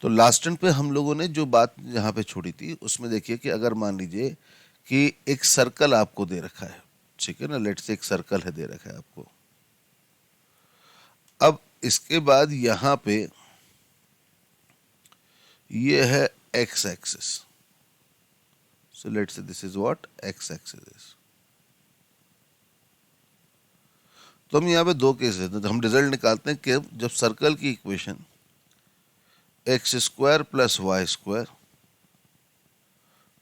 तो last turn पे हम लोगों ने जो बात यहाँ पे छोड़ी थी उसमें देखिए कि अगर मान लीजिए कि एक सर्कल आपको दे रखा है, ठीक है ना, लेट से एक सर्कल है दे रखा है आपको। अब इसके बाद यहाँ पे ये है एक्स एक्सिस, सो लेट से this is what x axis is. तो हम यहाँ पे दो केस लेते हैं, तो हम रिजल्ट निकालते हैं कि जब सर्कल की equation X square plus Y square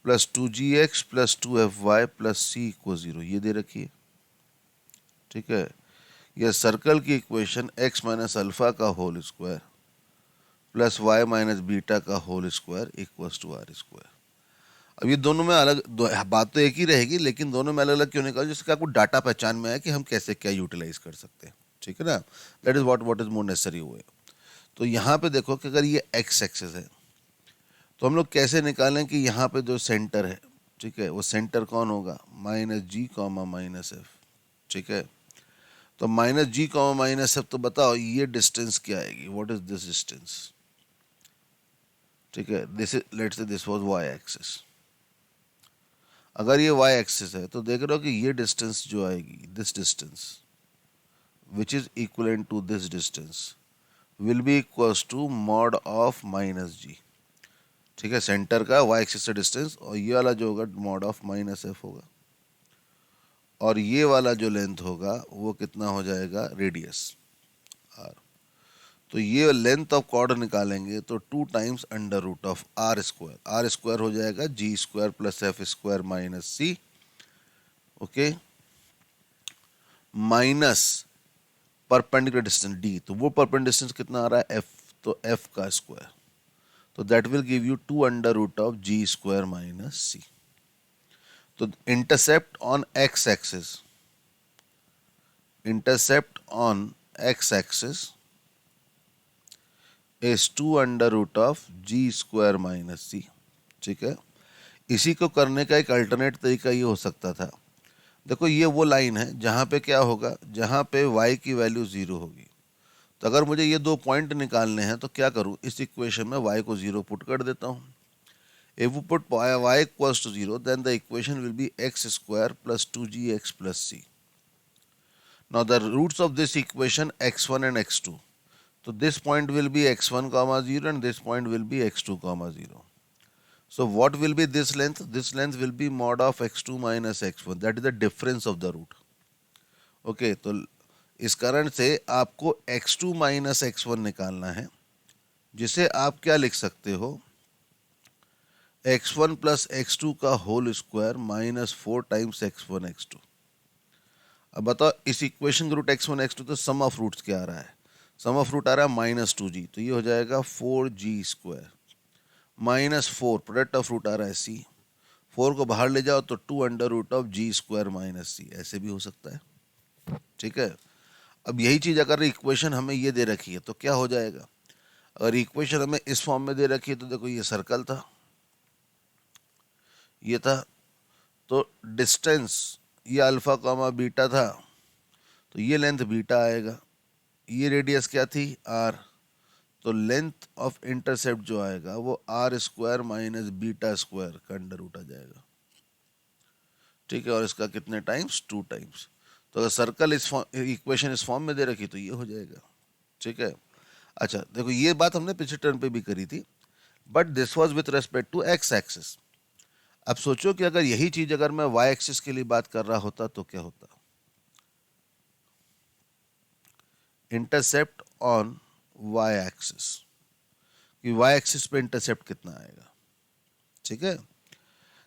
plus 2gx plus 2fy plus C equal 0 ये दे रखी है, ठीक है। यह सर्कल की इक्वेशन x माइनस अल्फा का whole square plus y minus beta का whole square equals to R square. अब ये दोनों में बात तो एक ही रहेगी, लेकिन दोनों में अलग अलग क्यों निकालो, जिससे आपको डाटा पहचान में आए कि हम कैसे क्या यूटिलाइज कर सकते हैं, ठीक है ना। That is what is more necessary हुए। तो यहाँ पे देखो कि अगर ये एक्स एक्सेस है तो हम लोग कैसे निकालें कि यहाँ पे जो सेंटर है, ठीक है, वो सेंटर कौन होगा, माइनस जी कॉमा माइनस एफ, ठीक है। तो माइनस जी कॉमा माइनस एफ, तो बताओ ये डिस्टेंस क्या आएगी, व्हाट इज दिस डिस्टेंस, ठीक है। दिस इज लेट से दिस वाज वाई एक्सिस। अगर ये वाई एक्सिस है तो देख रहे हो कि ये डिस्टेंस जो आएगी, this distance which is equivalent to this distance will be equals to mod of minus G, ठीक है, सेंटर का वाई एक्सिस से डिस्टेंस, और ये वाला जो होगा मॉड ऑफ माइनस एफ होगा, और ये वाला जो लेंथ होगा वो कितना हो जाएगा, रेडियस आर। तो ये लेंथ ऑफ कॉर्ड निकालेंगे तो 2 times under root of R square, R square हो जाएगा G square plus F square minus C, okay, minus perpendicular distance D, तो वो परपेंडिकुलर डिस्टेंस कितना आ रहा है एफ, तो एफ का स्क्वायर, तो that will give you 2 under root of G square minus C. तो intercept on x axis, intercept on x axis is 2 under root of G square minus C, ठीक है। इसी को करने का एक अल्टरनेट तरीका ये हो सकता था, देखो ये वो लाइन है जहाँ पे क्या होगा, जहाँ पे y की वैल्यू 0 होगी। तो अगर मुझे ये दो पॉइंट निकालने हैं तो क्या करूँ, इस इक्वेशन में y को 0 पुट कर देता हूँ। If we put y equals to 0, then the equation will be x square plus 2gx plus c. Now the roots of this equation x1 and x2. So this point will be x1 comma 0 and this point will be x2 comma 0. So what will be this length? This length will be mod of x2 minus x1. That is the difference of the root. Okay, तो इस कारण से आपको x2 minus x1 निकालना है, जिसे आप क्या लिख सकते हो, x1 प्लस x2 का whole square minus 4 times x1 x2। अब बताओ इस इक्वेशन का रूट x1 x2, तो सम ऑफ रूट्स क्या आ रहा है, सम ऑफ रूट आ रहा है माइनस 2g, तो ये हो जाएगा 4g square minus 4, product of root आ रहा है c, 4 को बाहर ले जाओ तो 2 under root of G square minus C, ऐसे भी हो सकता है, ठीक है। अब यही चीज़ अगर इक्वेशन हमें ये दे रखी है तो क्या हो जाएगा, अगर इक्वेशन हमें इस फॉर्म में दे रखी है तो देखो ये सर्कल था, ये था, तो डिस्टेंस ये अल्फा कॉमा बीटा था, तो ये लेंथ बीटा आएगा, ये रेडियस क्या थी आर, तो लेंथ ऑफ इंटरसेप्ट जो आएगा वो r square minus beta square का अंडर रूट आ जाएगा, ठीक है। और इसका कितने टाइम्स, 2 टाइम्स। तो अगर सर्कल इस इक्वेशन इस फॉर्म में दे रखी तो ये हो जाएगा, ठीक है। अच्छा देखो ये बात हमने पिछले टर्न पे भी करी थी, but this was with respect to x axis. अब सोचो कि अगर यही चीज अगर मैं वाई एक्सिस के लिए बात कर रहा होता तो क्या होता, इंटरसेप्ट ऑन वाई एक्सिस, कि वाई एक्सिस पे इंटरसेप्ट कितना आएगा, ठीक है।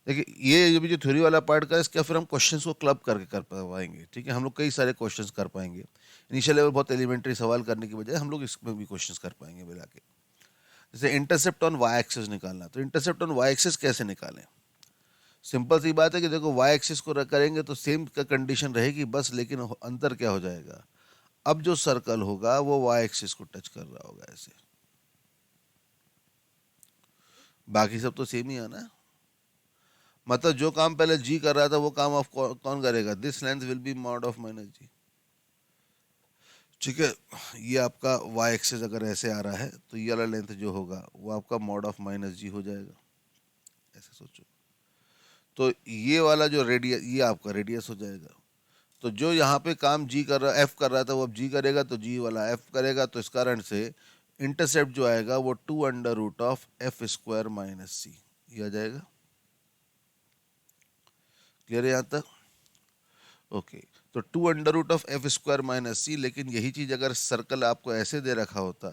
देखिए ये भी जो थ्योरी वाला पार्ट का, इसका फिर हम क्वेश्चंस को क्लब करके कर पाएंगे, ठीक है। हम लोग कई सारे क्वेश्चंस कर पाएंगे, इनिशियल लेवल बहुत एलिमेंट्री सवाल करने की बजाय हम लोग इसमें भी क्वेश्चंस कर पाएंगे मिला के। जैसे इंटरसेप्ट ऑन वाई एक्सिस निकालना, तो इंटरसेप्ट ऑन वाई एक्सिस कैसे निकालें, सिंपल सी बात है कि देखो वाई एक्सिस को करेंगे तो सेम का कंडीशन रहेगी बस, लेकिन अंतर क्या हो जाएगा, अब जो सर्कल होगा वो वाई एक्सिस को टच कर रहा होगा ऐसे, बाकी सब तो सेम ही है ना। मतलब जो काम पहले जी कर रहा था वो काम ऑफ कौन करेगा, this length will be mod of minus G, ठीक है। ये आपका वाई एक्सिस अगर ऐसे आ रहा है तो ये वाला लेंथ जो होगा वो आपका मॉड ऑफ माइनस जी हो जाएगा, ऐसे सोचो। तो ये वाला जो रेडियस, ये आपका रेडियस हो जाएगा। तो जो यहाँ पे काम जी कर रहा, एफ कर रहा था, वो अब जी करेगा, तो जी वाला एफ करेगा। तो इस कारण से इंटरसेप्ट जो आएगा वो 2√f² - c ये आ जाएगा। क्लियर है यहाँ तक? ओके। तो 2√f²-c, लेकिन यही चीज अगर सर्कल आपको ऐसे दे रखा होता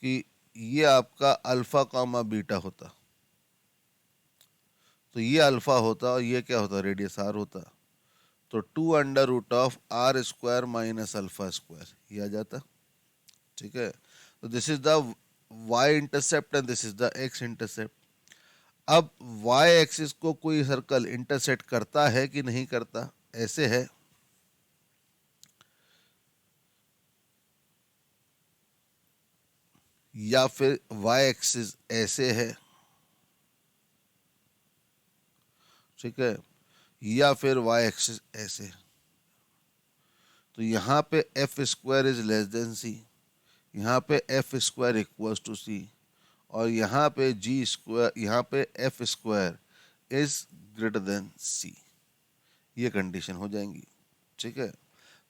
कि ये आपका अल्फा कॉमा बीटा होता, तो ये अल्फा होता और ये क्या होता, रेडियस आर होता। तो 2√r² - अल्फा² ये आ जाता। ठीक है। तो this is the y intercept and this is the x intercept. अब वाई एक्सिस को कोई सर्कल इंटरसेक्ट करता है कि नहीं करता, ऐसे है, या फिर वाई एक्सिस ऐसे है, ठीक है, या फिर वाई एक्सिस ऐसे। तो यहाँ पे f² c, यहाँ पे f²= c, और यहाँ पे g², यहाँ पे f² c, ये कंडीशन हो जाएंगी। ठीक है।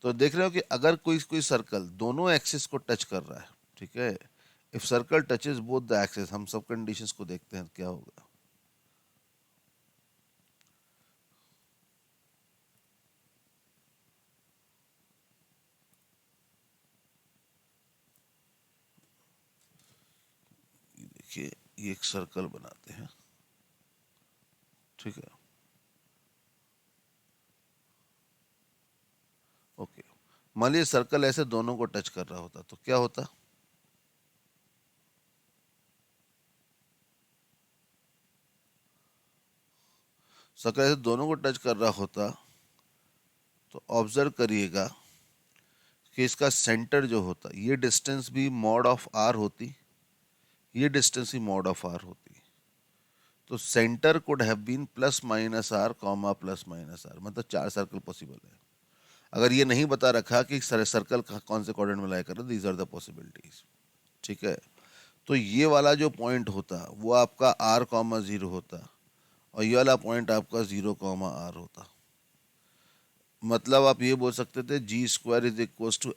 तो देख रहे हो कि अगर कोई कोई सर्कल दोनों एक्सिस को टच कर रहा है, ठीक है, if circle touches both the axis, हम सब कंडीशंस को देखते हैं क्या होगा। ये देखिए, ये एक सर्कल बनाते हैं, ठीक है, ओके। मान लीजिए सर्कल ऐसे दोनों को टच कर रहा होता तो क्या होता? सर्कल ऐसे दोनों को टच कर रहा होता तो ऑब्जर्व करिएगा कि इसका सेंटर जो होता, ये डिस्टेंस भी मॉड ऑफ आर होती, ये डिस्टेंस ही मॉड ऑफ आर होती। तो centre could have been +-r, +-r, मतलब 4 सर्कल पॉसिबल है। अगर ये नहीं बता रखा कि सर्कल कौन से क्वाड्रेंट में लाई कर रहा है, दीज आर द पॉसिबिलिटीज। ठीक है। तो ये वाला जो पॉइंट होता वो आपका r, 0 होता, और ये वाला पॉइंट आपका 0, r होता। मतलब आप ये बोल सकते थे g²=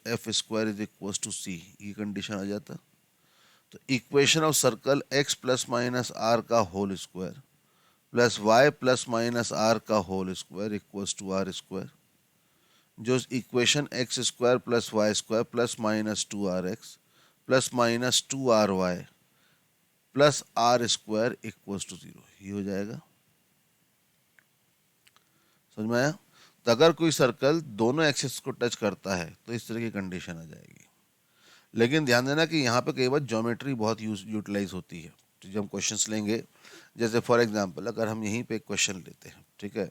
f²= c, ये कंडीशन आ जाता। तो equation of circle x +-r का whole square plus y +-r का whole square equals to r², जो equation x² + y² +-2rx +-2ry +r² equals to 0, ये हो जाएगा। समझ में आया? तो अगर कोई सर्कल दोनों एक्सिस को टच करता है तो इस तरह की कंडीशन आ जाएगी। लेकिन ध्यान देना कि यहाँ पे कई बार ज्योमेट्री बहुत यूटिलाइज होती है। तो जब हम क्वेश्चंस लेंगे, जैसे फॉर एग्जांपल अगर हम यहीं पे एक क्वेश्चन लेते हैं, ठीक है,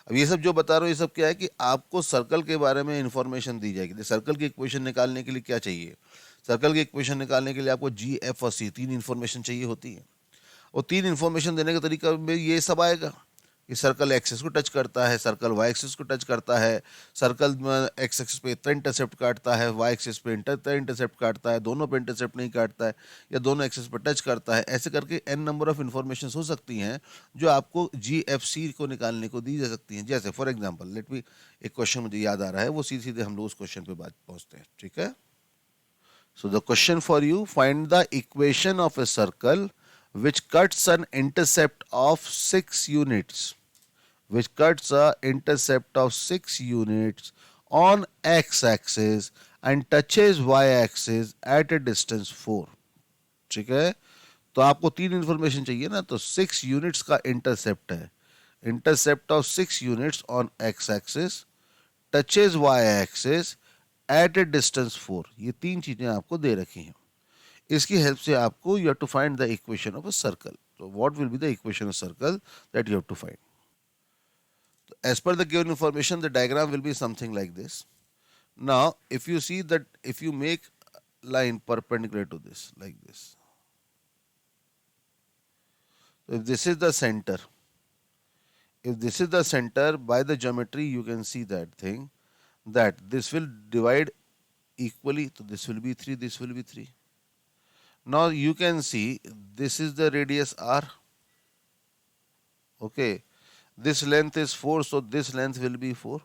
अब ये सब जो बता रहा हूँ ये सब क्या है कि आपको सर्कल के बारे में इंफॉर्मेशन दी जाएगी। सर्कल की इक्वेशन निकालने के लिए क्या चाहिए, सर्कल की इक्वेशन निकालने के लिए आपको जी, एफ और सी, 3 इन्फॉर्मेशन चाहिए होती है। और 3 इन्फॉर्मेशन देने का तरीका में ये सब आएगा कि सर्कल एक्सिस को टच करता है, सर्कल वाई एक्सिस को टच करता है, सर्कल एक्स एक्सिस पे इतना इंटरसेप्ट काटता है, वाई एक्सिस पे इतना इंटरसेप्ट काटता है, दोनों पे इंटरसेप्ट नहीं काटता है, या दोनों एक्सिस पे टच करता है। ऐसे करके एन नंबर ऑफ इन्फॉर्मेशन हो सकती हैं जो आपको जी, एफ, सी को निकालने को दी जा सकती हैं। जैसे फॉर एग्जाम्पल लेट मी, एक क्वेश्चन मुझे याद आ रहा है, वो सीधे सीधे हम लोग उस क्वेश्चन पे बात पहुंचते हैं। ठीक है। So the question for you, find the equation of a circle which cuts an intercept of 6 units, which cuts a intercept of 6 units on x-axis and touches y-axis at a distance 4. ठीक है। तो आपको 3 information चाहिए ना, तो 6 units का intercept है, intercept of 6 units on x axis, touches y axis at a distance 4, ये 3 चीजें आपको दे रखी हैं। इसकी हेल्प से आपको you have to find the equation of a circle. तो what will be the equation of circle that you have to find? As per the given information, the diagram will be something like this. Now, if you see that, if you make line perpendicular to this, like this, so if this is the center, if this is the center, by the geometry you can see that thing, that this will divide equally, so this will be 3, this will be 3. Now you can see this is the radius r. Okay, this length is 4, so this length will be 4.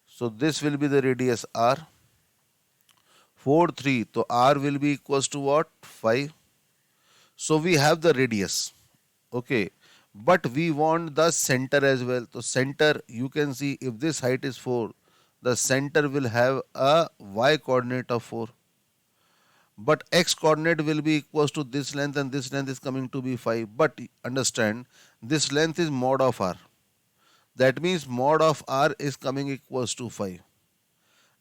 So this will be the radius r. 4, 3, so r will be equals to what? 5. So we have the radius. Okay, but we want the center as well. So center, you can see if this height is 4, the center will have a y coordinate of 4. But x coordinate will be equals to this length, and this length is coming to be 5. But understand, this length is mod of r. That means mod of r is coming equals to 5.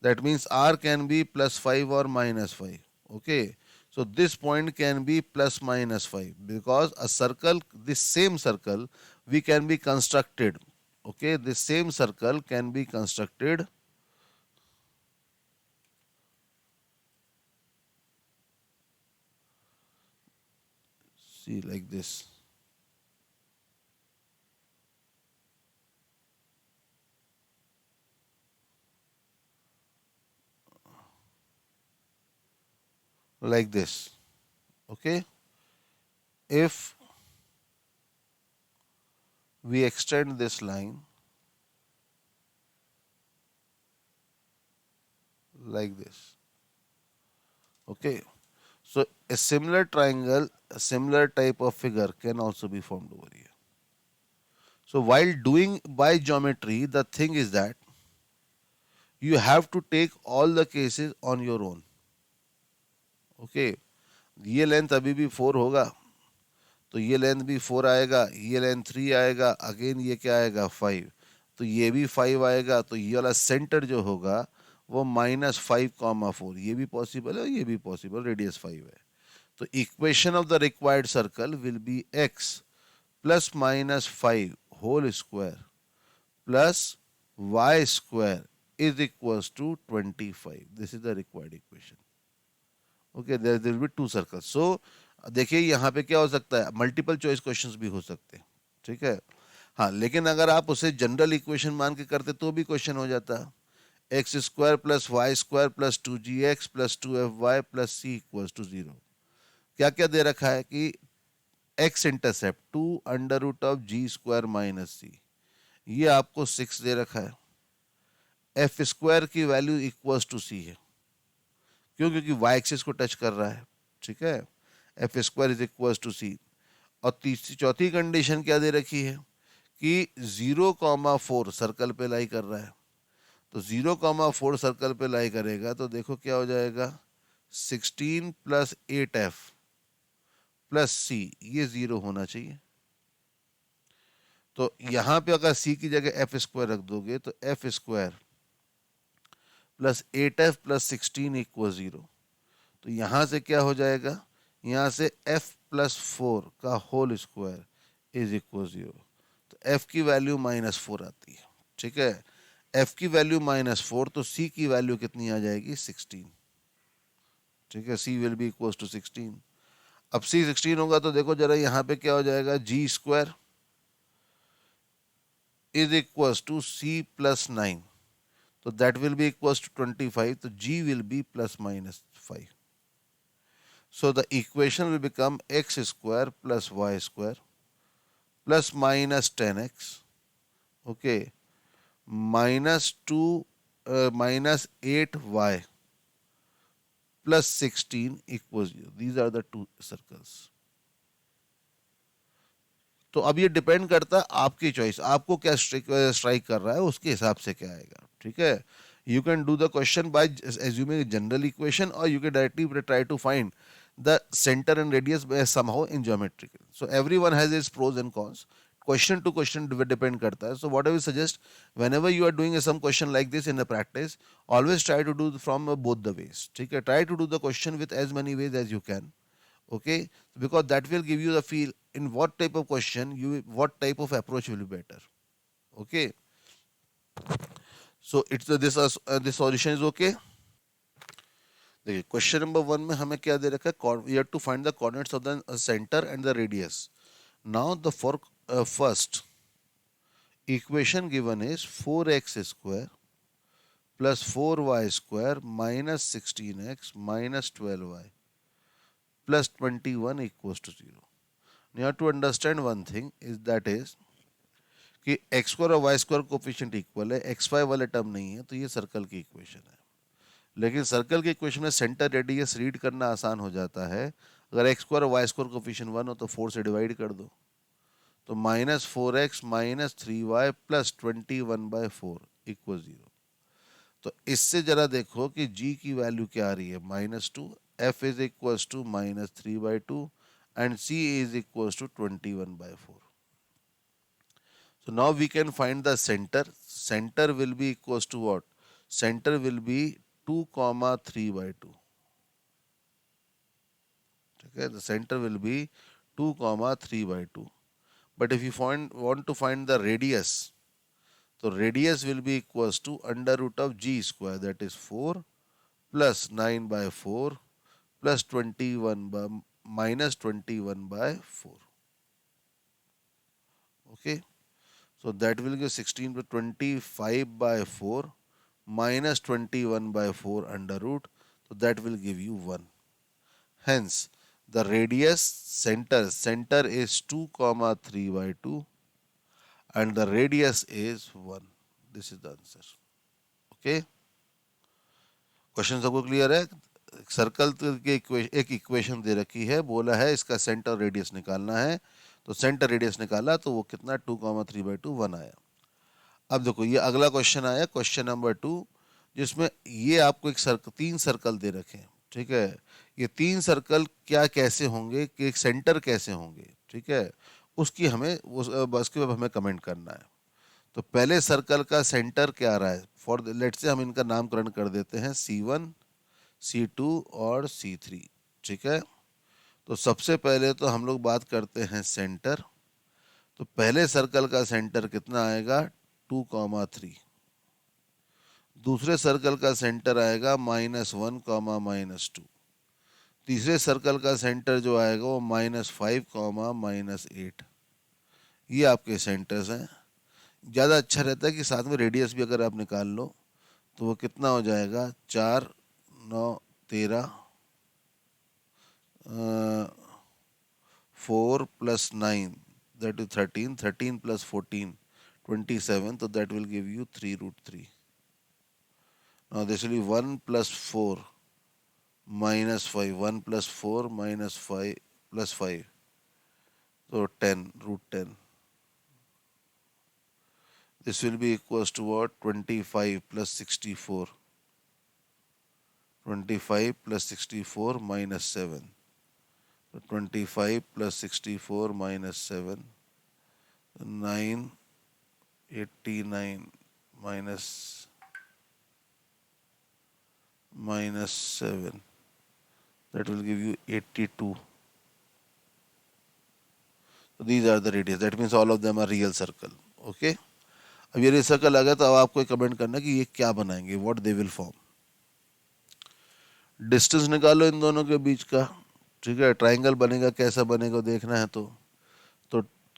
That means r can be plus 5 or minus 5. Okay. So this point can be plus minus 5, because a circle, this same circle, we can be constructed. Okay. This same circle can be constructed. See, like this. Like this. Okay. If we extend this line like this. Okay. So a similar triangle, a similar type of figure can also be formed over here. So while doing by geometry, the thing is that you have to take all the cases on your own. Okay. ये length अभी भी 4 होगा, तो ये length भी 4 आएगा, ये length 3 आएगा, अगेन ये क्या आएगा 5, तो ये भी 5 आएगा, तो ये वाला सेंटर जो होगा वो -5,4, ये भी पॉसिबल है, ये भी पॉसिबल, रेडियस 5 है. तो equation of the required circle will be x plus minus 5 whole square plus y square is equals to 25. This is the required equation. Okay, there will be two circles. So देखिए यहाँ पे क्या हो सकता है, multiple choice questions भी हो सकते हैं. ठीक है. हाँ, लेकिन अगर आप उसे जनरल इक्वेशन मान के करते तो भी क्वेश्चन हो जाता है. X square plus Y square plus 2gx plus 2fy plus C equals to 0. क्या क्या दे रखा है कि X intercept 2 under root of G square minus C, ये आपको 6 दे रखा है. एफ स्क्वायर की वैल्यू इक्वल्स टू सी है. क्यों? क्योंकि वाई एक्सिस को टच कर रहा है. ठीक है. F square is equals to C. और तीसरी चौथी कंडीशन क्या दे रखी है कि 0,4 सर्कल पे लाई कर रहा है. तो 0,4 सर्कल पे लाई करेगा तो देखो क्या हो जाएगा, 16 प्लस 8f प्लस सी, ये 0 होना चाहिए. तो यहां पे अगर सी की जगह एफ स्क्वायर रख दोगे तो F square plus 8f plus 16 equal 0. तो यहां से क्या हो जाएगा, यहां से f प्लस 4 का होल स्क्वायर इज इक्वल 0. तो f की वैल्यू -4 आती है. ठीक है. f की वैल्यू -4, तो c की वैल्यू कितनी आ जाएगी, 16. ठीक है. c will be equal to 16. अब c 16 होगा तो देखो जरा यहाँ पे क्या हो जाएगा, G square is equal to c plus 9. So that will be equals to 25. So g will be plus minus 5. So the equation will become x square plus y square plus minus 10x. Okay. Minus 2 minus 8y plus 16 equals 0. These are the two circles. तो अब ये depend करता है आपकी choice, आपको क्या strike कर रहा है उसके हिसाब से क्या आएगा. ठीक है. You can do the question by assuming general equation, और you can directly try to find the centre and radius somehow in geometrical. So everyone has its pros and cons. Question to question depend करता है. So what I will suggest, whenever you are doing some question like this in the practice, always try to do from both the ways. ठीक है. Try to do the question with as many ways as you can. Okay, because that will give you the feel in what type of question what type of approach will be better. Okay, so it's this solution is okay. देखिए question number 1 में हमें क्या दे रखा है, we have to find the coordinates of the center and the radius. Now the first equation given is 4x square plus 4y square minus 16x minus 12y plus 21 equals to 0. You have to understand one thing is that is कि x square और Y square coefficient equal है, x Y वाले term नहीं है, तो ये circle की equation है. लेकिन सर्कल की इक्वेशन में सेंटर रेडियस रीड करना आसान हो जाता है. अगर एक्स स्क्वायर और वाई स्क्वायर कोफिशिएंट 1 हो तो 4 से डिवाइड कर दो, तो -4x minus 3y plus 21/4 equal 0. तो इससे जरा देखो कि g की वैल्यू क्या आ रही है, -2, f is equals to -3/2 and c is equals to 21/4. So now we can find the center. Center will be equals to what? Center will be 2, 3/2. Okay, the center will be 2, 3/2. But if you want to find the radius, so radius will be equals to under root of g square, that is 4 plus 9/4 plus 21 by minus 21/4. Okay. So that will give 16 to 25/4 minus 21/4 under root. So that will give you 1. Hence, the radius center is 2, 3/2 and the radius is 1. This is the answer. Okay. Question सबको clear है? Circle के एक equation दे रखी है, बोला है इसका centre radius निकालना है, तो सेंटर रेडियस निकाला तो वो कितना 2, 3/2 1 आया. अब देखो ये अगला क्वेश्चन आया, क्वेश्चन नंबर 2, जिसमें ये आपको एक तीन सर्कल दे रखे हैं. ठीक है, ये तीन सर्कल क्या कैसे होंगे कि एक सेंटर कैसे होंगे, ठीक है, उसकी हमें बस के हमें कमेंट करना है. तो पहले सर्कल का सेंटर क्या आ रहा है, फॉर लेट्स से हम इनका नामकरण कर देते हैं C1, C2 और C3. ठीक है, तो सबसे पहले तो हम लोग बात करते हैं सेंटर. तो पहले सर्कल का सेंटर कितना आएगा, 2, 3. दूसरे सर्कल का सेंटर आएगा -1, -2. तीसरे सर्कल का सेंटर जो आएगा वो -5, -8. ये आपके सेंटर्स हैं. ज़्यादा अच्छा रहता है कि साथ में रेडियस भी अगर आप निकाल लो तो वो कितना हो जाएगा, 4, 9, 13, 4 + 9 that is 13, 13 + 14 27, so that will give you 3√3. Now this will be 1 + 4 -5, 1 + 4 -5 + 5, so 10, √10. This will be equals to what, 25 + 64, 25 + 64 -7, so 25 + 64 -7, 989 minus 7, that will give you 82. So these are the radius. That means all of them are real circle. Okay. अब ये circle आ गया तो अब आपको comment करना कि ये क्या बनाएंगे, what they will form. Distance निकालो इन दोनों के बीच का. ठीक है, ट्राइंगल बनेगा, कैसा बनेगा देखना है. तो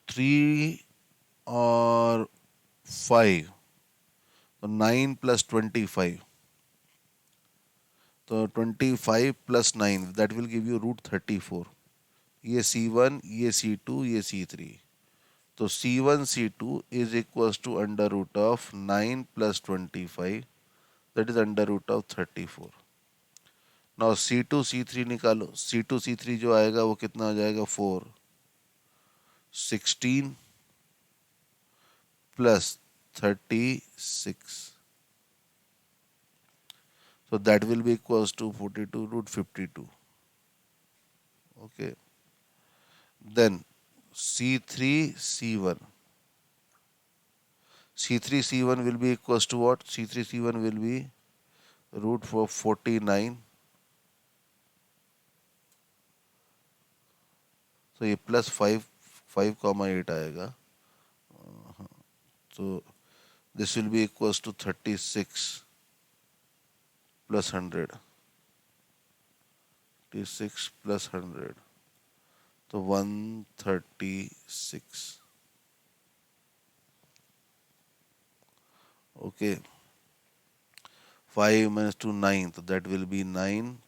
3 और 5, तो 9 + 25, तो 25 + 9 that will give you √34. ये C1, ये C2, ये C3. तो C1 C2 is equals to under root of 9 + 25, that is under root of 34. Now C2 C3 निकालो. C2 C3 जो आएगा वो कितना हो जाएगा, 4, 16 + 36, so that will be equals to 42√52. Okay. Then C3 C1. C3 C1 will be equals to what? C3 C1 will be √49. So ये plus 5, 8 आएगा. So this will be equals to 36 plus 100. 36 plus 100. So 136. Okay. 5 minus 2 9, so that will be 9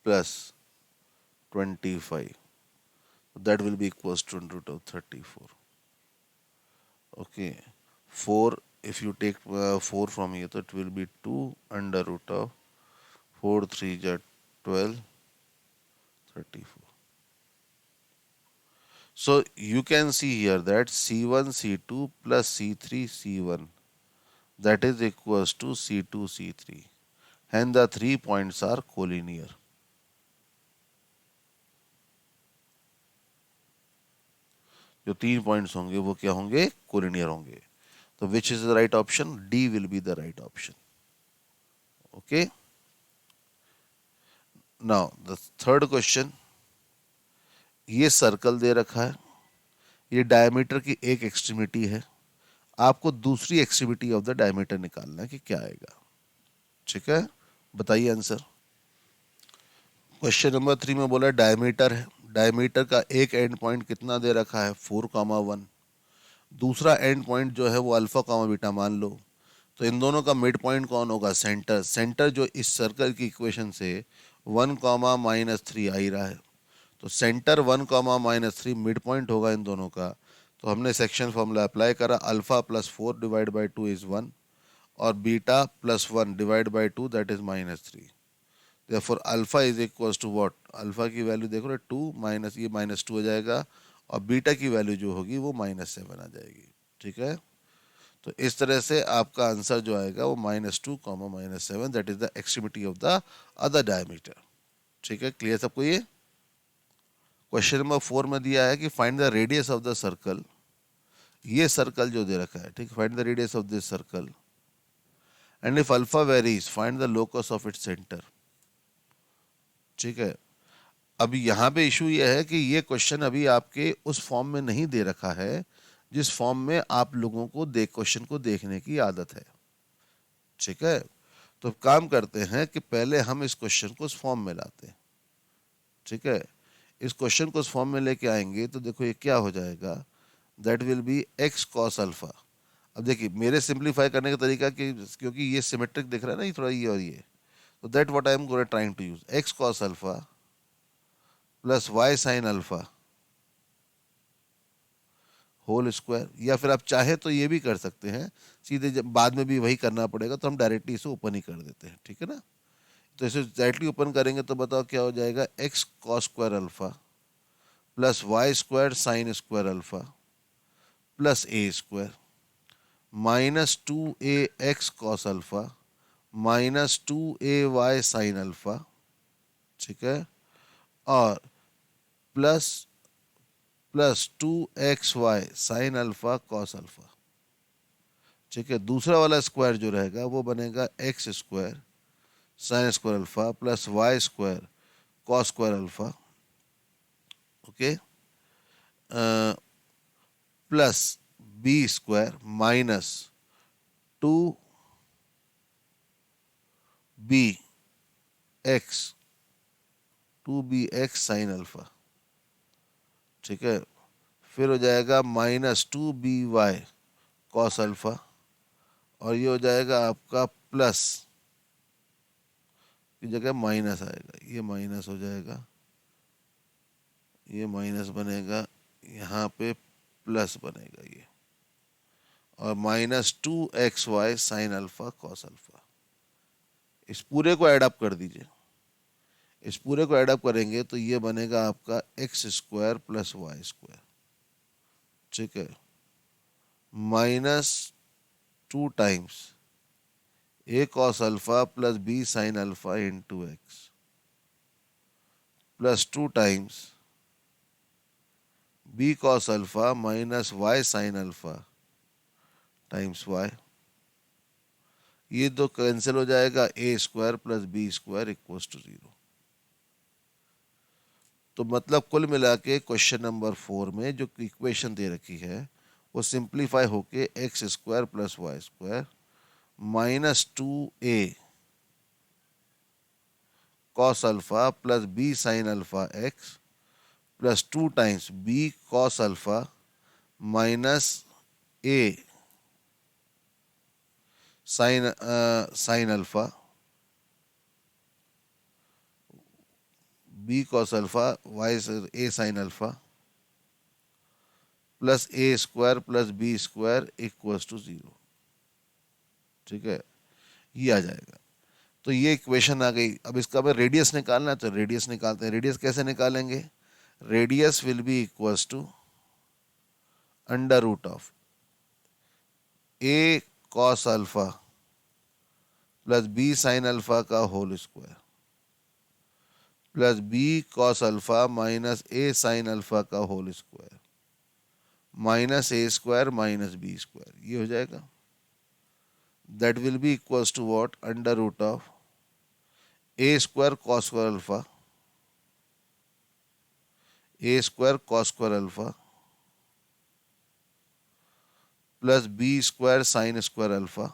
plus 25. That will be equals to root of 34. Okay, 4, if you take 4 from here, so it will be 2 under root of 4 3 ja 12, 34. So you can see here that C1 C2 plus C3 C1, that is equals to C2 C3. Hence the 3 points are collinear. जो 3 points होंगे वो क्या होंगे, collinear होंगे. तो which is the right option, D will be the right option. Okay, now the third question. ये circle दे रखा है, ये डायमीटर की एक एक्सट्रीमिटी है, आपको दूसरी एक्सट्रीमिटी ऑफ द डायमीटर निकालना है कि क्या आएगा. ठीक है, बताइए आंसर. क्वेश्चन नंबर 3 में बोला डायमीटर है, डायमीटर का एक एंड पॉइंट कितना दे रखा है 4,1. दूसरा एंड पॉइंट जो है वो अल्फा कामा बीटा मान लो. तो इन दोनों का मिड पॉइंट कौन होगा, सेंटर. सेंटर जो इस सर्कल की इक्वेशन से 1,-3 आ ही रहा है, तो सेंटर 1,-3 मिड पॉइंट होगा इन दोनों का. तो हमने सेक्शन फॉर्मूला अप्लाई करा, alpha plus 4 divide by 2 is 1 और beta plus 1 divide by 2 that is -3. Therefore alpha is equals to what, alpha की वैल्यू देखो ना 2 माइनस ये -2 हो जाएगा और बीटा की वैल्यू जो होगी वो -7 आ जाएगी. ठीक है, तो इस तरह से आपका आंसर जो आएगा वो -2, -7, that is the extremity of the other diameter. ठीक है, क्लियर सबको. ये क्वेश्चन नंबर 4 में दिया है कि find the radius of the circle. ये सर्कल जो दे रखा है, ठीक, find the radius of this circle and if alpha varies find the locus of its centre. ठीक है, अभी यहाँ पे इशू ये है कि ये क्वेश्चन अभी आपके उस फॉर्म में नहीं दे रखा है जिस फॉर्म में आप लोगों को क्वेश्चन को देखने की आदत है. ठीक है, तो काम करते हैं कि पहले हम इस क्वेश्चन को उस फॉर्म में लाते हैं. ठीक है, इस क्वेश्चन को उस फॉर्म में लेके आएंगे तो देखो ये क्या हो जाएगा, that will be x cos alpha. अब देखिए मेरे सिंप्लीफाई करने का तरीका कि क्योंकि ये सिमेट्रिक दिख रहा है ना, ये थोड़ा ये और ये, तो that what I am going trying to use, x cos alpha plus y sin alpha whole square. या फिर आप चाहे तो ये भी कर सकते हैं सीधे, जब बाद में भी वही करना पड़ेगा तो हम डायरेक्टली इसे ओपन ही कर देते हैं. ठीक है ना, तो इसे डायरेक्टली ओपन करेंगे तो बताओ क्या हो जाएगा, x cos square alpha plus y square sine square alpha plus a square -2ax cos alpha -2ay sine alpha. ठीक है, और plus 2xy sine alpha cos alpha. ठीक है, दूसरा वाला स्क्वायर जो रहेगा वो बनेगा x square sine square alpha plus Y square cos square alpha. Okay, plus B square minus 2bx 2bx sine alpha. ठीक है, फिर हो जाएगा -2by कॉस अल्फा और ये हो जाएगा आपका प्लस की जगह माइनस आएगा, ये माइनस हो जाएगा, ये माइनस बनेगा, यहाँ पे प्लस बनेगा ये, और -2xy sine alpha cos alpha. इस पूरे को ऐड अप कर दीजिए, इस पूरे को ऐड अप करेंगे तो ये बनेगा आपका x square plus Y square. ठीक है, -2 times a cos alpha plus b sine alpha into x plus 2 times b cos alpha minus y sine alpha times y. ये दो कैंसिल हो जाएगा, a square plus B square equals to 0. तो मतलब कुल मिला के क्वेश्चन नंबर 4 में जो इक्वेशन दे रखी है वो सिंप्लीफाई होके x square plus Y square -2a cos alpha plus b sine alpha x plus 2 times b cos alpha minus a sine alpha, b cos alpha, y a sine alpha plus A square plus B square equals to 0। ठीक है, ये आ जाएगा। तो ये equation आ गई। अब इसका हमें रेडियस निकालना है, तो रेडियस निकालते हैं। रेडियस कैसे निकालेंगे? Radius will be equals to under root of A cos alpha plus B sine alpha का whole square plus B cos alpha minus A sine alpha का whole square minus A square minus B square, ये हो जाएगा। That will be equals to what? Under root of A square cos square alpha, A square cos square alpha plus B square sine square alpha,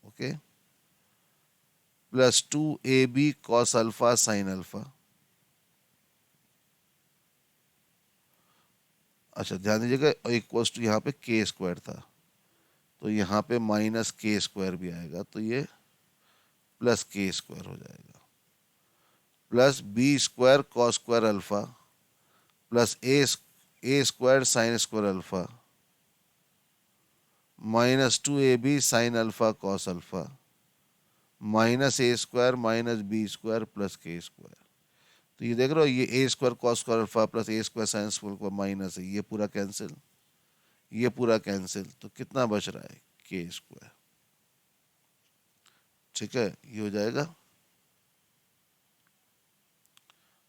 okay, plus 2ab cos alpha sine alpha. अच्छा ध्यान दीजिएगा, equals to यहाँ पे के square था, तो यहाँ पे माइनस के स्क्वायर भी आएगा, तो ये प्लस के स्क्वायर हो जाएगा, plus B square cos square alpha plus A square sine square alpha minus 2ab sine alpha cos alpha minus A square minus B square plus के स्क्वायर। तो ये देख रहे हो, ये A square cos square alpha plus A square sine square alpha minus है, ये पूरा कैंसिल, ये पूरा कैंसिल, तो कितना बच रहा है? के स्क्वायर। ठीक है, ये हो जाएगा,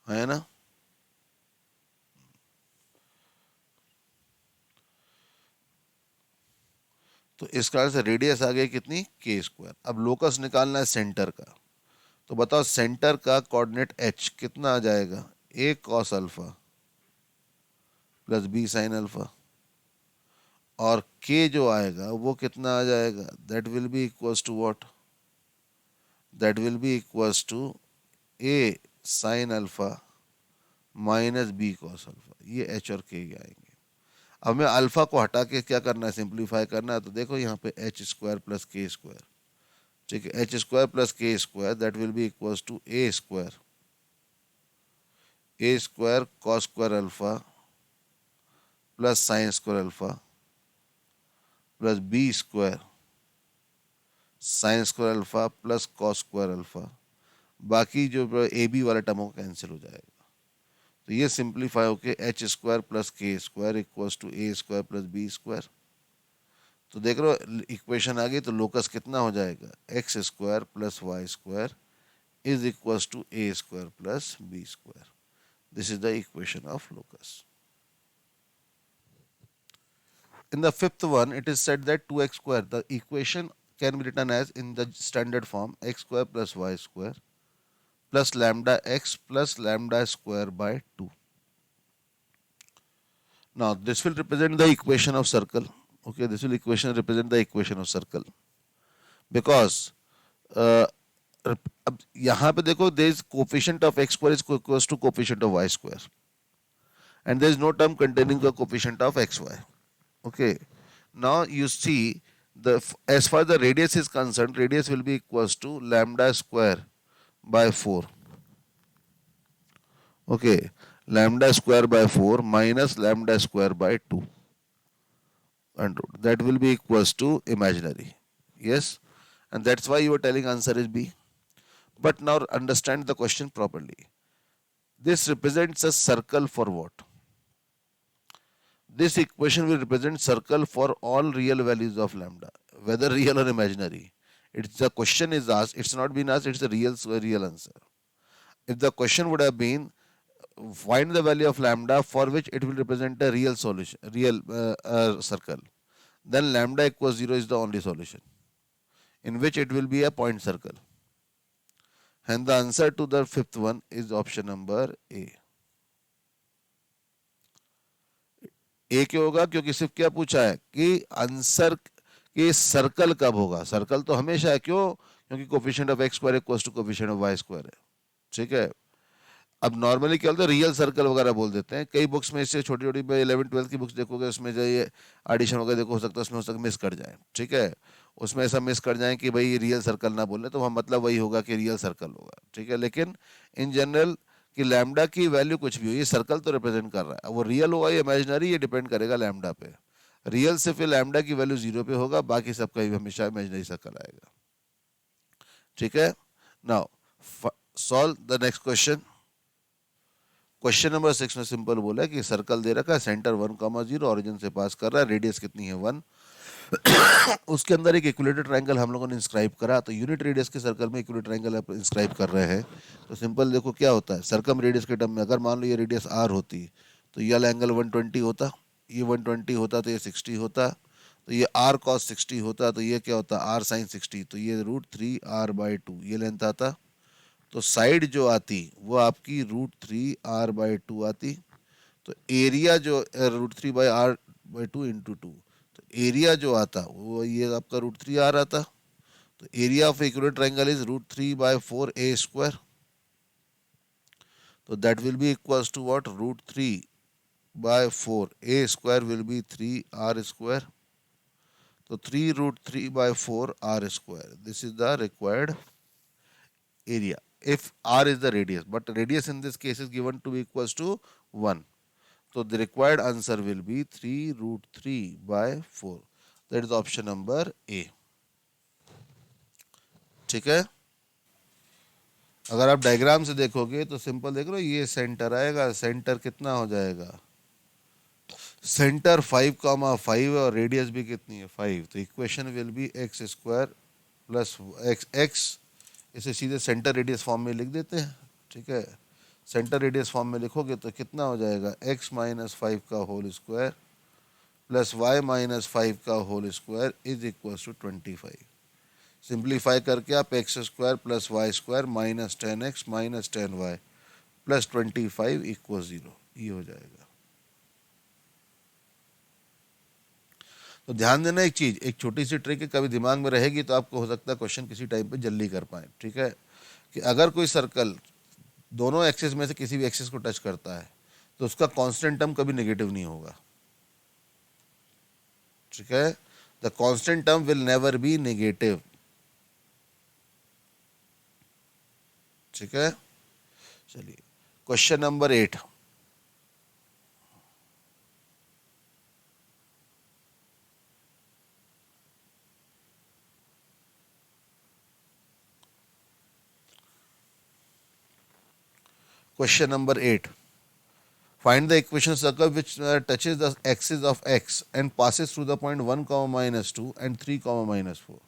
है ना। तो इस कारण से रेडियस आ गई कितनी? के स्क्वायर। अब लोकस निकालना है सेंटर का, तो बताओ सेंटर का कोऑर्डिनेट एच कितना आ जाएगा? A cos alpha plus B sine alpha, और के जो आएगा वो कितना आ जाएगा? That will be equals to what? That will be equals to A sine alpha minus B cos alpha. ये एच और के ही आएंगे। अब हमें अल्फा को हटा के क्या करना है? सिंप्लीफाई करना है। तो देखो यहाँ पे एच स्क्वायर प्लस के स्क्वायर, ठीक है, एच स्क्वायर प्लस के square that will be equals to a square cos square alpha plus sine square alpha plus B square sine square alpha plus cos square alpha. बाकी जो a b वाला term हो cancel हो जाएगा। तो ये simplify होके एच स्क्वायर प्लस के square equals to a square plus B square. तो देख रहे हो इक्वेशन आ गई। तो लोकस कितना हो जाएगा? X square plus Y square is equals to a square plus B square. This is the equation of locus. In the fifth one, it is said that 2x square, the equation can be written as in the standard form x square plus y square plus lambda x plus lambda square by 2. Now, this will represent the equation of circle. Okay, this will equation represent the equation of circle. Because अब यहाँ पे देखो, there is coefficient of x square is equals to coefficient of y square. And there is no term containing the coefficient of xy. Okay, now you see as far as the radius is concerned, radius will be equals to lambda square by 4. Okay, lambda square by 4 minus lambda square by 2 and that will be equals to imaginary. Yes, and that's why you are telling answer is B. But now understand the question properly. This represents a circle for what? This equation will represent circle for all real values of lambda, whether real or imaginary. It's the question is asked, it's not been asked, it's a real answer. If the question would have been find the value of lambda for which it will represent a real solution, real circle, then lambda equals 0 is the only solution, in which it will be a point circle. Hence the answer to the fifth one is option number A. ए क्यों होगा? क्योंकि सिर्फ क्या पूछा है कि answer कि circle कब होगा। सर्कल तो हमेशा है, क्यों? क्योंकि coefficient of x square equals to coefficient of y square है। ठीक है, अब नॉर्मली क्या होता है, रियल सर्कल वगैरह बोल देते हैं। कई बुक्स में इससे छोटी छोटी 11th 12th की बुक्स देखोगे, उसमें जो ये एडिशन वगैरह देखो, हो सकता है उसमें हो सकता मिस कर जाए। ठीक है, उसमें ऐसा मिस कर जाएं कि भाई रियल सर्कल ना बोले, तो वहाँ मतलब वही होगा कि रियल सर्कल होगा, ठीक है। लेकिन इन जनरल कि लैम्डा की वैल्यू कुछ भी हो, ये सर्कल तो रिप्रेजेंट कर रहा है, अब वो रियल होगा या इमेजिनरी ये डिपेंड करेगा लैम्डा पे। रियल से फिर लैम्डा की वैल्यू 0 पे होगा, बाकी सबका हमेशा इमेजिनरी सर्कल आएगा, ठीक है। Now solve the next question. Question number 6 में सिंपल बोला है कि सर्कल दे रखा है, सेंटर 1,0, ऑरिजिन से पास कर रहा है, रेडियस कितनी है 1। उसके अंदर एक इक्विलेटरल ट्रायंगल हम लोगों ने इंस्क्राइब करा, तो यूनिट रेडियस के सर्कल में इक्विलेटरल ट्रायंगल आप इंस्क्राइब कर रहे हैं। तो सिंपल देखो क्या होता है, सर्कम रेडियस के टर्म में अगर मान लो ये रेडियस आर होती तो ये एंगल 120 होता, ये 120 होता तो ये 60 होता, तो ये आर कॉस 60 होता, तो ये क्या होता आर साइन 60, तो ये √3r/2 ये लेंथ आता। तो साइड जो आती वो आपकी √3r/2 आती। तो एरिया जो √3r/2 इंटू 2, तो एरिया जो आता वो ये आपका √3r आता। तो area of equilateral triangle is √3/4a²। तो that will be equals to what, √3/4 a² will be 3r²। तो 3√3/4r², this is the required area if r is the radius, but radius in this case is given to be equals to 1. So the required answer will be 3√3/4. That is option number A. ठीक है। अगर आप diagram से देखोगे तो simple देख लो, ये centre आएगा, सेंटर कितना हो जाएगा, सेंटर 5,5 और रेडियस भी कितनी है 5। तो equation will be x² plus x, इसे सीधे सेंटर रेडियस फॉर्म में लिख देते हैं, ठीक है। सेंटर रेडियस फॉर्म में लिखोगे तो कितना हो जाएगा, x-5 का होल स्क्वायर प्लस y-5 का whole square is equal to 25। Simplify करके आप x² plus y² minus 10x minus 10y plus 25 equal 0, ये हो जाएगा। तो ध्यान देना एक चीज, एक छोटी सी ट्रिक है, कभी दिमाग में रहेगी तो आपको हो सकता है क्वेश्चन किसी टाइम पे जल्दी कर पाए, ठीक है। कि अगर कोई सर्कल दोनों एक्सिस में से किसी भी एक्सिस को टच करता है तो उसका कांस्टेंट टर्म कभी नेगेटिव नहीं होगा, ठीक है। The constant term will never be negative, ठीक है। चलिए question number 8। Question number 8. Find the equation circle which touches the axis of x and passes through the point 1, -2 and 3, -4.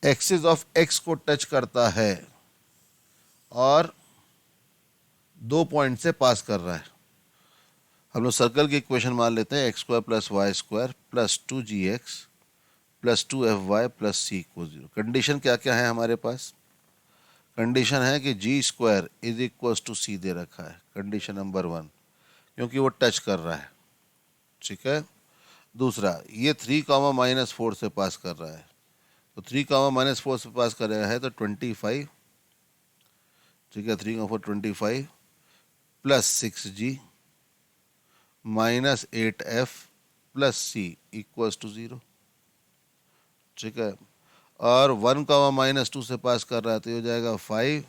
Axis of x को touch करता है और 2 point से पास कर रहा है। हम लोग सर्कल की इक्वेशन मान लेते हैं, x² plus y² plus 2gx plus 2fy plus c equal 0। Condition क्या क्या है हमारे पास, कंडीशन है कि g² is equal to c दे रखा है, कंडीशन नंबर 1, क्योंकि वो टच कर रहा है, ठीक है। दूसरा, ये 3, -4 से पास कर रहा है, तो 3, -4 से पास कर रहा है तो 25, ठीक है, 3, 4 25 plus 6g minus 8f plus c equals to 0, ठीक है। और 1, -2 से पास कर रहा है तो ये हो जाएगा 5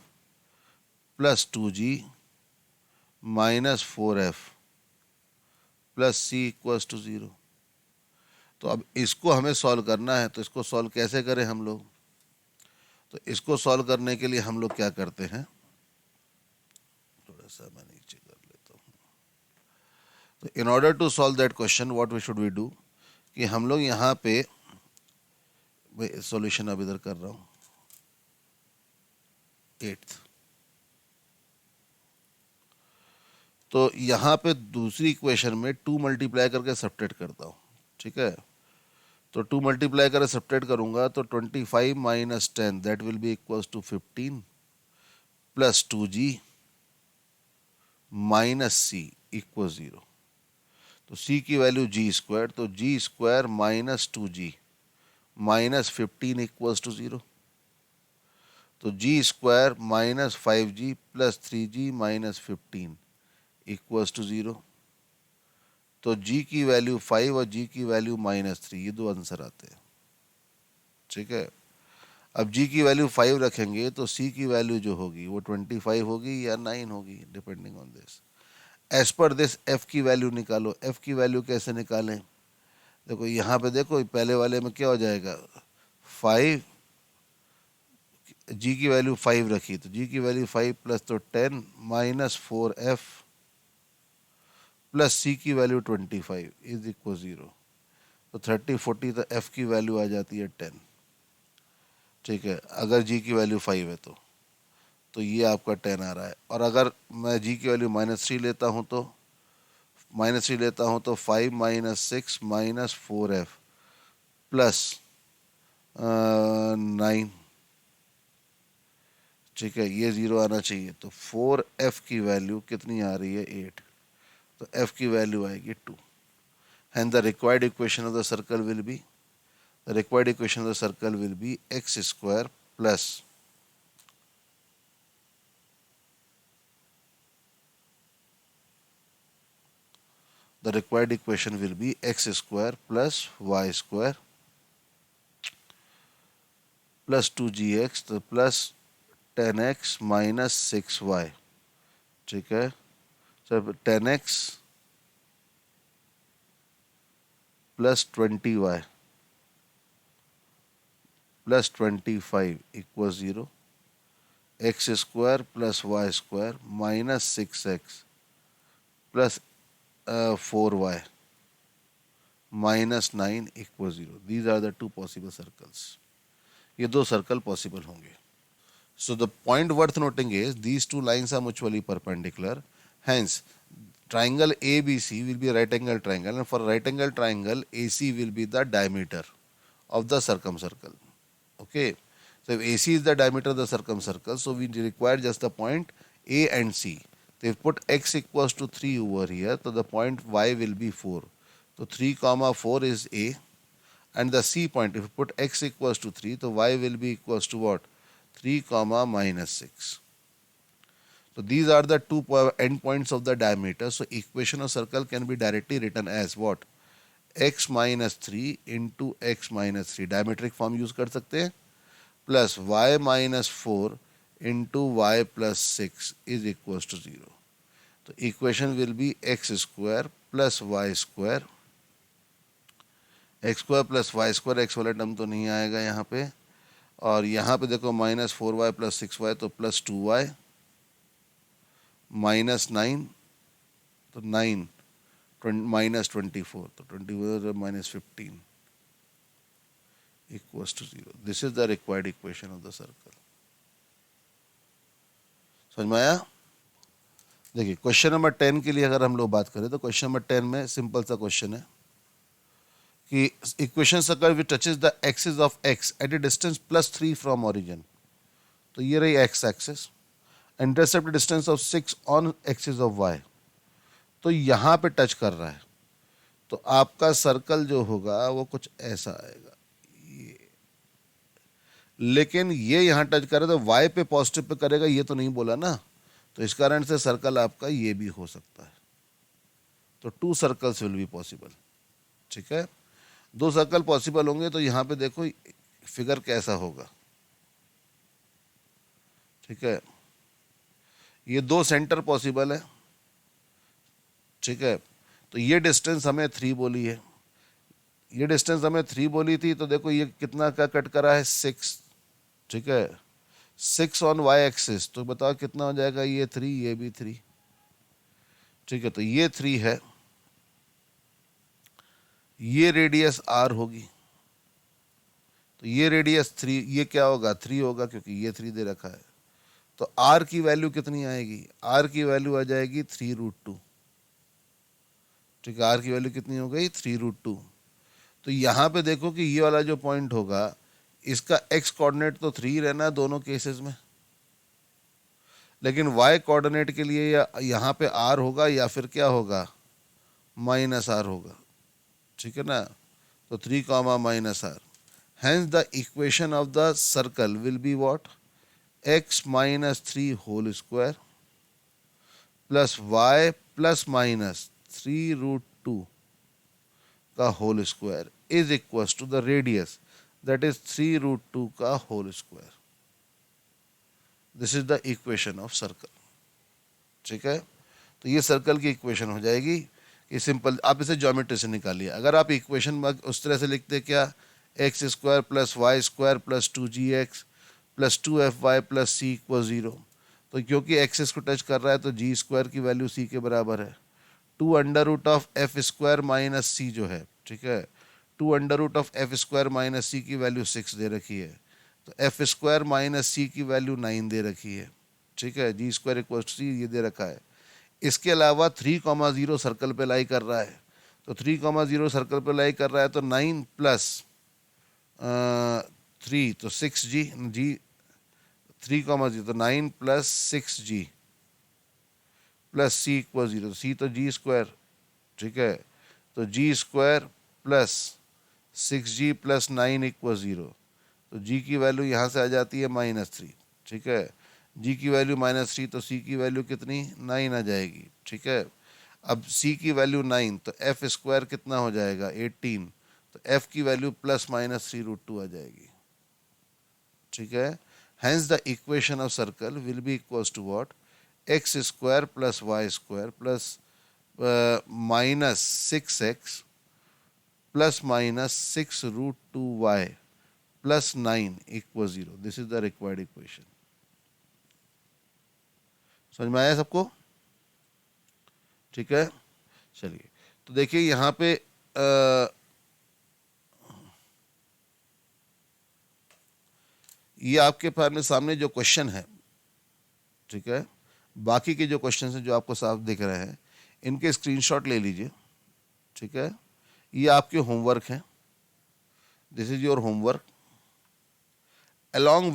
plus 2g minus 4f plus C equals to 0। तो अब इसको हमें सॉल्व करना है, तो इसको सॉल्व कैसे करें हम लोग, तो इसको सॉल्व करने के लिए हम लोग क्या करते हैं, थोड़ा सा मैं नीचे कर लेता हूँ। तो in order to solve that question what we should we do, कि हम लोग यहाँ पे सॉल्यूशन अब इधर कर रहा हूँ 8th। तो यहाँ पे दूसरी इक्वेशन में 2 मल्टीप्लाई करके सब्ट्रैक्ट करता हूँ, ठीक है। तो 2 मल्टीप्लाई करके सब्ट्रैक्ट करूँगा तो 25 minus 10 that will be equals to 15 plus 2g minus C equal 0। तो c की वैल्यू g², तो g² minus 2g minus 15 equals to 0। तो g² minus 5g plus 3g minus 15 equals to 0। तो g की value 5 और g की value -3, ये दो आंसर आते हैं। ठीक है। अब g की वैल्यू 5 रखेंगे तो c की वैल्यू जो होगी वो 25 होगी या 9 होगी, depending on this. As per this f की वैल्यू निकालो। f की वैल्यू कैसे निकालें? देखो यहाँ पे देखो, पहले वाले में क्या हो जाएगा, 5, g की वैल्यू 5 रखी तो g की वैल्यू 5 प्लस तो 10 माइनस 4f प्लस c की वैल्यू 25 इज इक्वल 0। तो 30 40 तो f की वैल्यू आ जाती है 10। ठीक है, अगर g की वैल्यू 5 है तो ये आपका 10 आ रहा है। और अगर मैं g की वैल्यू -3 लेता हूँ तो -3 लेता हूँ तो 5 माइनस 6 माइनस 4f प्लस 9। ठीक है, ये 0 आना चाहिए। तो 4f की वैल्यू कितनी आ रही है, 8। तो f की वैल्यू आएगी 2। And the required equation of the circle will B, the required equation of the circle will be x square plus the required equation will be x square plus y square plus 2gx तो plus 10x minus 6y। ठीक है, sir 10x plus 20y plus 25 equals 0। x square plus y square minus 6x plus 4y minus 9 equals 0। These are the two possible circles। ये दो circle possible होंगे। So the point worth noting is these two lines are mutually perpendicular. Hence, triangle ABC will be a right angle triangle, and for right angle triangle, AC will be the diameter of the circumcircle. Okay. So if AC is the diameter of the circumcircle, so we require just the point A and C. So if put x equals to 3 over here, so the point y will be 4. So 3 comma 4 is A, and the C point, if you put x equals to 3, so y will be equals to what? 3 comma minus 6. So these are the two endpoints of the diameter. So equation of circle can be directly written as what? x minus 3 into x minus 3, diametric form use कर सकते हैं, plus y minus 4 into y plus 6 is equals to 0. So equation will be x square plus y square, x square plus y square, x वाला term तो नहीं आएगा यहाँ पे, और यहाँ पे देखो -4y plus 6y तो +2y -9 तो 9 -24 तो 24 -15 equals to 0। This is the required equation of the circle। समझ में आया? देखिए क्वेश्चन नंबर 10 के लिए अगर हम लोग बात करें तो क्वेश्चन नंबर 10 में सिंपल सा क्वेश्चन है कि equation circle which touches the axis of x at a distance +3 from origin. तो ये रही x axis, intercept distance of 6 on axis of y। तो यहाँ पे टच कर रहा है, तो आपका सर्कल जो होगा वो कुछ ऐसा आएगा ये। लेकिन ये यहाँ टच करे तो y पे पॉजिटिव पे करेगा, ये तो नहीं बोला ना, तो इस कारण से सर्कल आपका ये भी हो सकता है। तो 2 सर्कल्स विल बी पॉसिबल। ठीक है, 2 सर्कल पॉसिबल होंगे। तो यहाँ पे देखो फिगर कैसा होगा। ठीक है, ये 2 सेंटर पॉसिबल है। ठीक है, तो ये डिस्टेंस हमें 3 बोली है, ये डिस्टेंस हमें 3 बोली थी। तो देखो ये कितना का कट करा है, 6। ठीक है, 6 ऑन वाई एक्सिस, तो बताओ कितना हो जाएगा, ये 3, ये भी 3। ठीक है, तो ये 3 है, ये रेडियस r होगी, तो ये रेडियस 3, ये क्या होगा 3 होगा क्योंकि ये 3 दे रखा है। तो r की वैल्यू कितनी आएगी, r की वैल्यू आ जाएगी 3√2। ठीक है, r की वैल्यू कितनी हो गई, 3√2। तो यहाँ पे देखो कि ये वाला जो पॉइंट होगा इसका x कोऑर्डिनेट तो 3 रहना है दोनों केसेस में, लेकिन y कोऑर्डिनेट के लिए यहाँ पे r होगा या फिर क्या होगा, -r होगा। ठीक है ना, तो 3 comma -r। Hence the equation of the circle will be what? x minus 3 whole square plus y plus minus 3√2 का whole square is equals to the radius. That is 3√2 का whole square. This is the equation of circle. ठीक है, तो ये circle की equation हो जाएगी। ये सिंपल, आप इसे ज्योमेट्री से निकालिए। अगर आप इक्वेशन उस तरह से लिखते क्या, X square plus Y square plus 2gx plus 2fy plus C equal 0, तो क्योंकि एक्सेस को टच कर रहा है तो जी स्क्वायर की वैल्यू सी के बराबर है। 2√f² माइनस सी जो है, ठीक है, 2√f² माइनस सी की वैल्यू 6 दे रखी है, तो f² माइनस सी की वैल्यू 9 दे रखी है। ठीक है, जी स्क्वायर इक्वल सी ये दे रखा है। इसके अलावा 3,0 सर्कल पे लाई कर रहा है, तो 3,0 सर्कल पे लाई कर रहा है, तो 9 प्लस 3 तो 6g, जी 3,0 तो 9 plus 6g plus C equal 0, C तो जी स्क्वायर। ठीक है, तो G square plus 6g plus 9 equal 0, तो जी की वैल्यू यहाँ से आ जाती है -3। ठीक है, जी की वैल्यू -3, तो सी की वैल्यू कितनी 9 आ जाएगी। ठीक है, अब सी की वैल्यू 9, तो एफ स्क्वायर कितना हो जाएगा 18, तो एफ की वैल्यू +-3√2 आ जाएगी। ठीक है, hence the equation of circle will be equals to what, x² plus y² plus -6x plus -6√2y plus 9 equal 0। This is the required equation. समझ में आया सबको? ठीक है, चलिए, तो देखिए यहाँ पे ये आपके सामने जो क्वेश्चन है, ठीक है, बाकी के जो क्वेश्चन हैं जो आपको साफ दिख रहे हैं, इनके स्क्रीनशॉट ले लीजिए। ठीक है, ये आपके होमवर्क हैं, this is your homework. along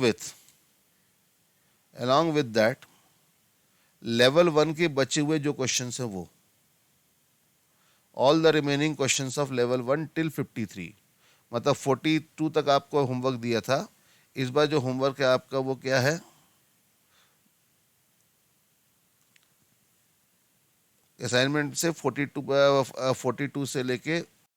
with that level 1 के बचे हुए जो क्वेश्चन हैं वो, all the remaining question of level 1 till 53, मतलब 42 तक आपको होमवर्क दिया था। इस बार जो होमवर्क है आपका वो क्या है, असाइनमेंट से 42 से लेके